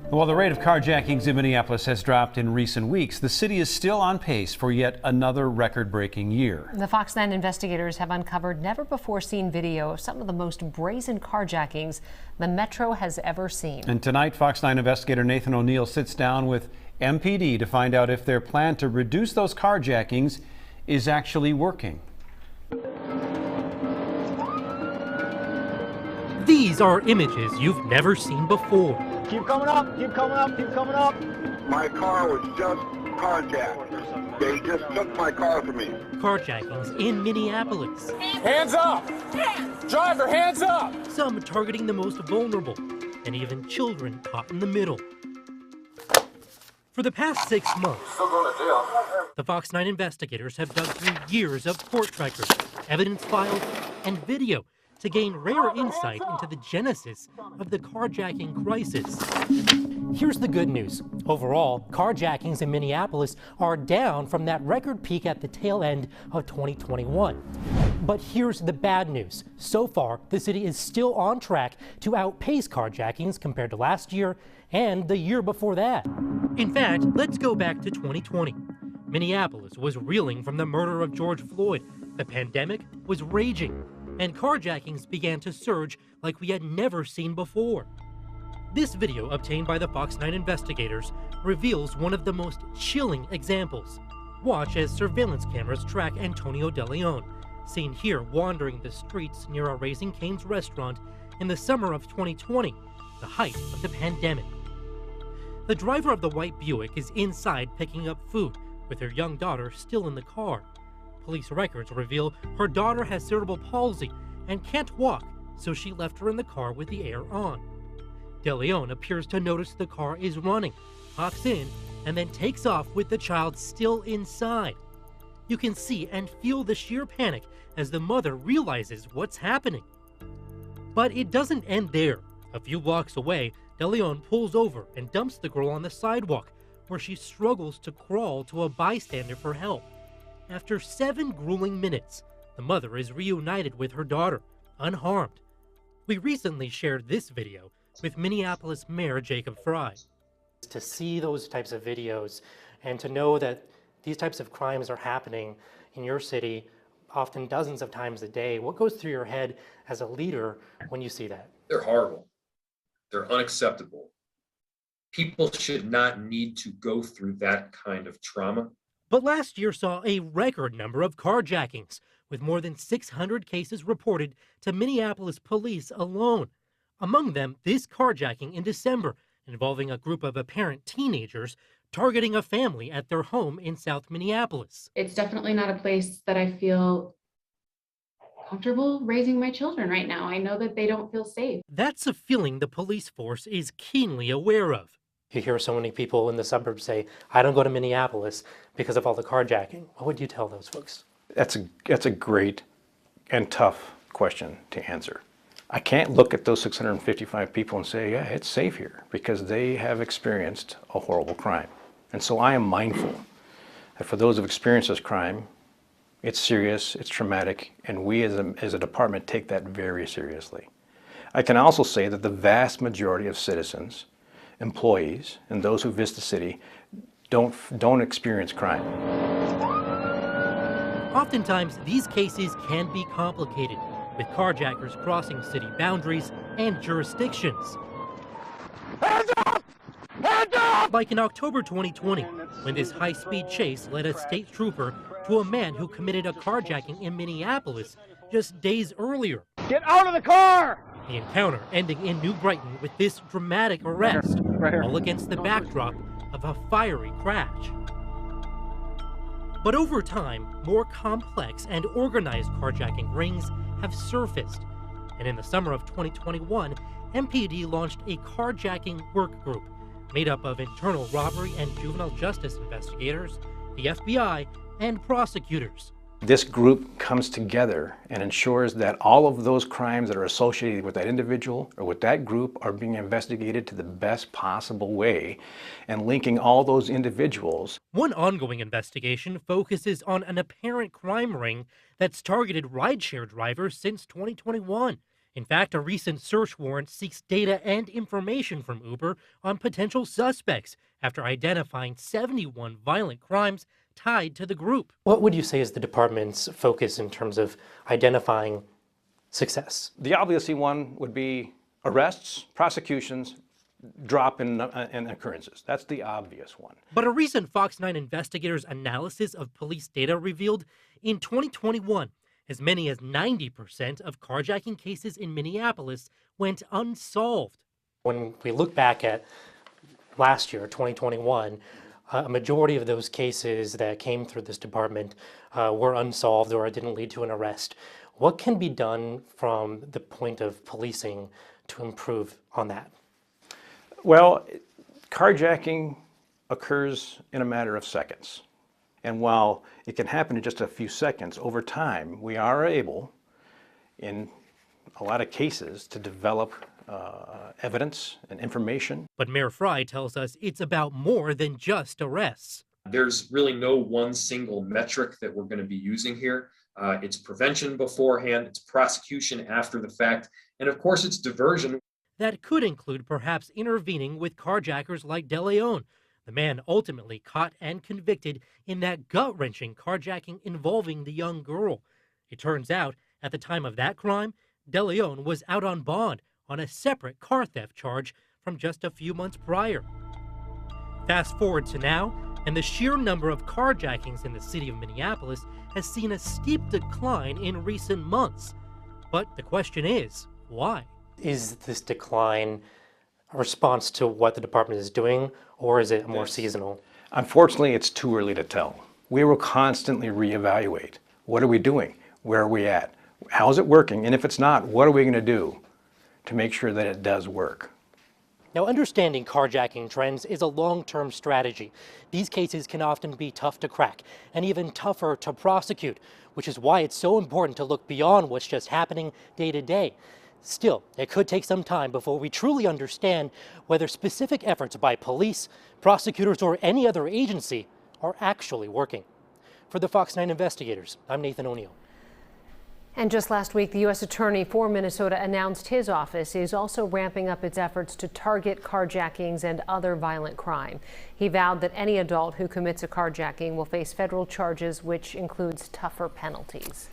While the rate of carjackings in Minneapolis has dropped in recent weeks, the city is still on pace for yet another record-breaking year. The Fox 9 investigators have uncovered never-before-seen video of some of the most brazen carjackings the Metro has ever seen. And tonight, Fox 9 investigator Nathan O'Neill sits down with MPD to find out if their plan to reduce those carjackings is actually working. These are images you've never seen before. Keep coming up, keep coming up, keep coming up. My car was just carjacked. They just took my car from me. Carjackings in Minneapolis. Hands up! Driver, hands up! Some targeting the most vulnerable, and even children caught in the middle. For the past 6 months, the Fox 9 investigators have dug through years of court records, evidence files, and video to gain rare insight into the genesis of the carjacking crisis. Here's the good news. Overall, carjackings in Minneapolis are down from that record peak at the tail end of 2021. But here's the bad news. So far, the city is still on track to outpace carjackings compared to last year and the year before that. In fact, let's go back to 2020. Minneapolis was reeling from the murder of George Floyd. The pandemic was raging, and carjackings began to surge like we had never seen before. This video, obtained by the Fox 9 investigators, reveals one of the most chilling examples. Watch as surveillance cameras track Antonio De Leon, seen here wandering the streets near a Raising Cane's restaurant in the summer of 2020, the height of the pandemic. The driver of the white Buick is inside picking up food, with her young daughter still in the car. Police records reveal her daughter has cerebral palsy and can't walk, so she left her in the car with the air on. De Leon appears to notice the car is running, hops in, and then takes off with the child still inside. You can see and feel the sheer panic as the mother realizes what's happening. But it doesn't end there. A few blocks away, De Leon pulls over and dumps the girl on the sidewalk, where she struggles to crawl to a bystander for help. After 7 grueling minutes, the mother is reunited with her daughter, unharmed. We recently shared this video with Minneapolis Mayor Jacob Frey. To see those types of videos and to know that these types of crimes are happening in your city often dozens of times a day, what goes through your head as a leader when you see that? They're horrible. They're unacceptable. People should not need to go through that kind of trauma. But last year saw a record number of carjackings, with more than 600 cases reported to Minneapolis police alone. Among them, this carjacking in December, involving a group of apparent teenagers targeting a family at their home in South Minneapolis. It's definitely not a place that I feel comfortable raising my children right now. I know that they don't feel safe. That's a feeling the police force is keenly aware of. You hear so many people in the suburbs say, I don't go to Minneapolis because of all the carjacking. What would you tell those folks? That's a great and tough question to answer. I can't look at those 655 people and say, yeah, it's safe here, because they have experienced a horrible crime. And so I am mindful that for those who have experienced this crime, it's serious, it's traumatic, and we as a department take that very seriously. I can also say that the vast majority of citizens, employees, and those who visit the city don't experience crime. Oftentimes, these cases can be complicated, with carjackers crossing city boundaries and jurisdictions. Hands up! Hands up! Like in October 2020, when this high-speed chase led a state trooper to a man who committed a carjacking in Minneapolis just days earlier. Get out of the car! The encounter ending in New Brighton with this dramatic arrest, all against the backdrop of a fiery crash. But over time, more complex and organized carjacking rings have surfaced. And in the summer of 2021, MPD launched a carjacking work group made up of internal robbery and juvenile justice investigators, the FBI, and prosecutors. This group comes together and ensures that all of those crimes that are associated with that individual or with that group are being investigated to the best possible way and linking all those individuals. One ongoing investigation focuses on an apparent crime ring that's targeted rideshare drivers since 2021, In fact, a recent search warrant seeks data and information from Uber on potential suspects after identifying 71 violent crimes tied to the group. What would you say is the department's focus in terms of identifying success? The obvious one would be arrests, prosecutions, drop in occurrences. That's the obvious one. But a recent Fox 9 investigators' analysis of police data revealed in 2021, as many as 90% of carjacking cases in Minneapolis went unsolved. When we look back at last year, 2021, a majority of those cases that came through this department were unsolved or didn't lead to an arrest. What can be done from the point of policing to improve on that? Well, carjacking occurs in a matter of seconds. And while it can happen in just a few seconds, over time, we are able, in a lot of cases, to develop evidence and information. But Mayor Fry tells us it's about more than just arrests. There's really no one single metric that we're going to be using here. It's prevention beforehand, it's prosecution after the fact, and of course it's diversion. That could include perhaps intervening with carjackers like De Leon, the man ultimately caught and convicted in that gut-wrenching carjacking involving the young girl. It turns out, at the time of that crime, De Leon was out on bond on a separate car theft charge from just a few months prior. Fast forward to now, and the sheer number of carjackings in the city of Minneapolis has seen a steep decline in recent months. But the question is, why? Is this decline a response to what the department is doing, or is it more seasonal? Unfortunately, it's too early to tell. We will constantly reevaluate. What are we doing? Where are we at? How is it working? And if it's not, what are we going to do to make sure that it does work? Now, understanding carjacking trends is a long-term strategy. These cases can often be tough to crack and even tougher to prosecute, which is why it's so important to look beyond what's just happening day to day. Still, it could take some time before we truly understand whether specific efforts by police, prosecutors, or any other agency are actually working. For the Fox 9 investigators, I'm Nathan O'Neill. And just last week, the U.S. Attorney for Minnesota announced his office is also ramping up its efforts to target carjackings and other violent crime. He vowed that any adult who commits a carjacking will face federal charges, which includes tougher penalties.